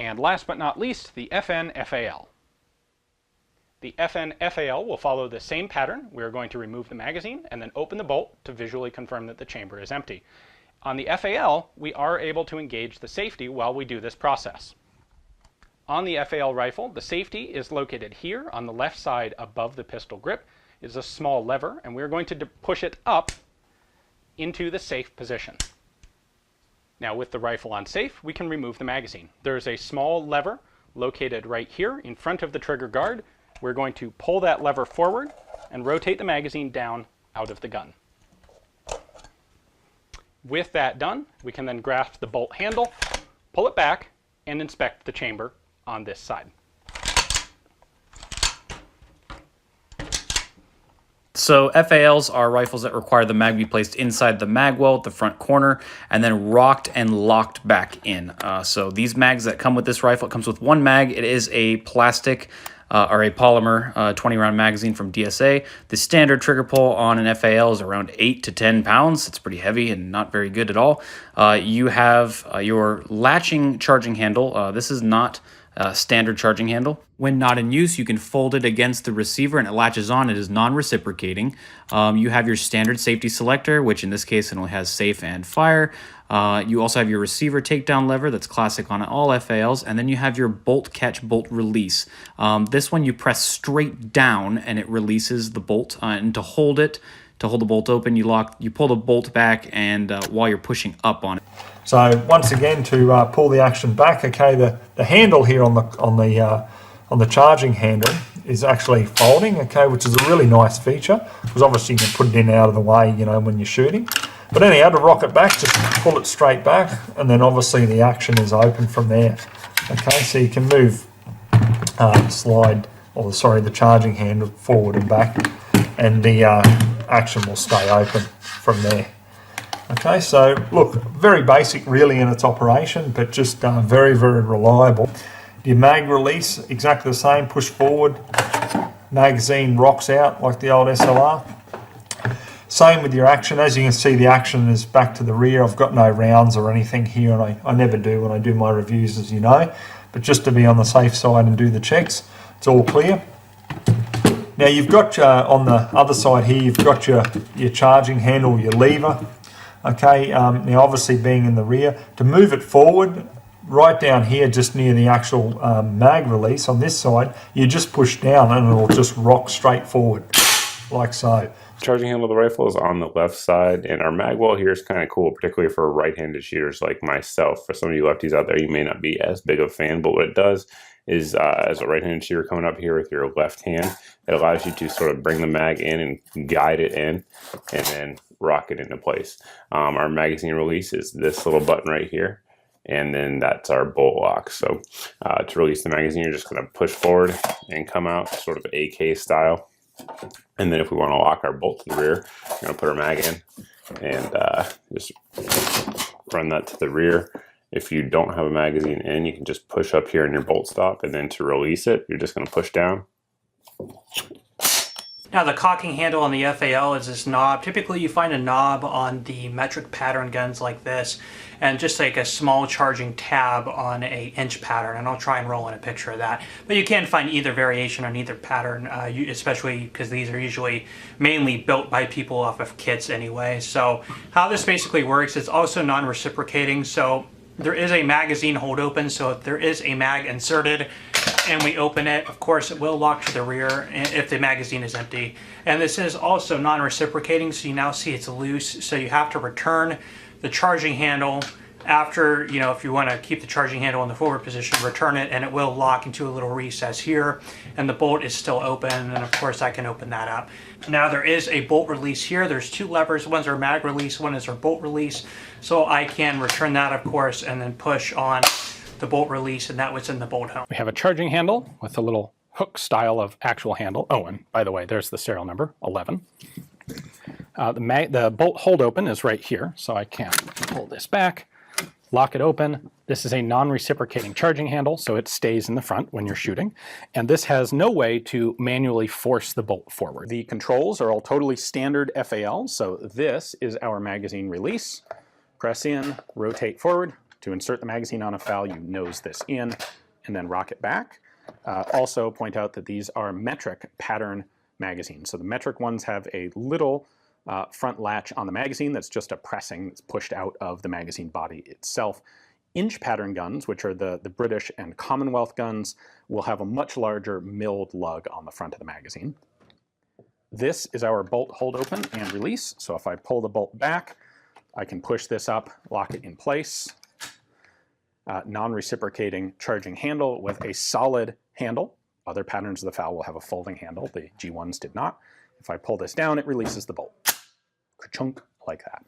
And last but not least, the FN-FAL. The FN-FAL will follow the same pattern. We're going to remove the magazine and then open the bolt to visually confirm that the chamber is empty. On the FAL, we are able to engage the safety while we do this process. On the FAL rifle, the safety is located here on the left side above the pistol grip. It is a small lever, and we're going to push it up into the safe position. Now with the rifle on safe, we can remove the magazine. There's a small lever located right here in front of the trigger guard. We're going to pull that lever forward and rotate the magazine down out of the gun. With that done, we can then grasp the bolt handle, pull it back, and inspect the chamber on this side. So FALs are rifles that require the mag be placed inside the mag well at the front corner and then rocked and locked back in. So these mags that come with this rifle, it comes with one mag. It is a plastic or a polymer 20-round magazine from DSA. The standard trigger pull on an FAL is around 8 to 10 pounds. It's pretty heavy and not very good at all. You have your latching charging handle. This is not standard charging handle. When not in use, you can fold it against the receiver and it latches on. It is non-reciprocating. You have your standard safety selector, which in this case it only has safe and fire. You also have your receiver takedown lever that's classic on all FALs, and then you have your bolt catch, bolt release. This one you press straight down and it releases the bolt, and to hold the bolt open, you pull the bolt back, and while you're pushing up on it. So once again, to pull the action back, okay, the handle here on the charging handle is actually folding, okay, which is a really nice feature because obviously you can put it in out of the way, you know, when you're shooting. But anyhow, to rock it back, just pull it straight back, and then obviously the action is open from there. Okay, so you can move, the charging handle forward and back, and the action will stay open from there. Okay, so look, very basic really in its operation, but just very, very reliable. Your mag release, exactly the same, push forward, magazine rocks out like the old SLR. Same with your action. As you can see, the action is back to the rear. I've got no rounds or anything here, and I never do when I do my reviews, as you know, but just to be on the safe side and do the checks, it's all clear. Now you've got on the other side here, you've got your charging handle, your lever. Okay, now obviously being in the rear, to move it forward, right down here just near the actual mag release on this side, you just push down and it'll just rock straight forward, like so. Charging handle of the rifle is on the left side, and our mag well here is kind of cool, particularly for right-handed shooters like myself. For some of you lefties out there, you may not be as big of a fan, but what it does is as a right-handed shooter coming up here with your left hand, it allows you to sort of bring the mag in and guide it in and then rock it into place. Our magazine release is this little button right here, and then that's our bolt lock. So to release the magazine, you're just going to push forward and come out sort of AK style. And then if we want to lock our bolt to the rear, we're going to put our mag in and just run that to the rear. If you don't have a magazine in, you can just push up here in your bolt stop, and then to release it, you're just going to push down. Now the cocking handle on the FAL is this knob. Typically you find a knob on the metric pattern guns like this, and just like a small charging tab on a inch pattern, and I'll try and roll in a picture of that. But you can find either variation on either pattern, especially because these are usually mainly built by people off of kits anyway. So how this basically works is also non-reciprocating. So there is a magazine hold open, so if there is a mag inserted and we open it, of course it will lock to the rear if the magazine is empty. And this is also non-reciprocating, so you now see it's loose, so you have to return the charging handle after, you know, if you want to keep the charging handle in the forward position, return it and it will lock into a little recess here, and the bolt is still open, and of course I can open that up. Now there is a bolt release here. There's two levers. One's our mag release, one is our bolt release. So I can return that, of course, and then push on the bolt release, and that was in the bolt home. We have a charging handle with a little hook style of actual handle. Oh, and by the way, there's the serial number, 11. The bolt hold open is right here, so I can pull this back, lock it open. This is a non-reciprocating charging handle, so it stays in the front when you're shooting. And this has no way to manually force the bolt forward. The controls are all totally standard FAL, so this is our magazine release. Press in, rotate forward To insert the magazine on a Fal, you nose this in and then rock it back. Also point out that these are metric pattern magazines. So the metric ones have a little front latch on the magazine that's just a pressing that's pushed out of the magazine body itself. Inch pattern guns, which are the British and Commonwealth guns, will have a much larger milled lug on the front of the magazine. This is our bolt hold open and release. So if I pull the bolt back, I can push this up, lock it in place. Non-reciprocating charging handle with a solid handle. Other patterns of the Fal will have a folding handle. The G1s did not. If I pull this down, it releases the bolt. Ka-chunk, like that.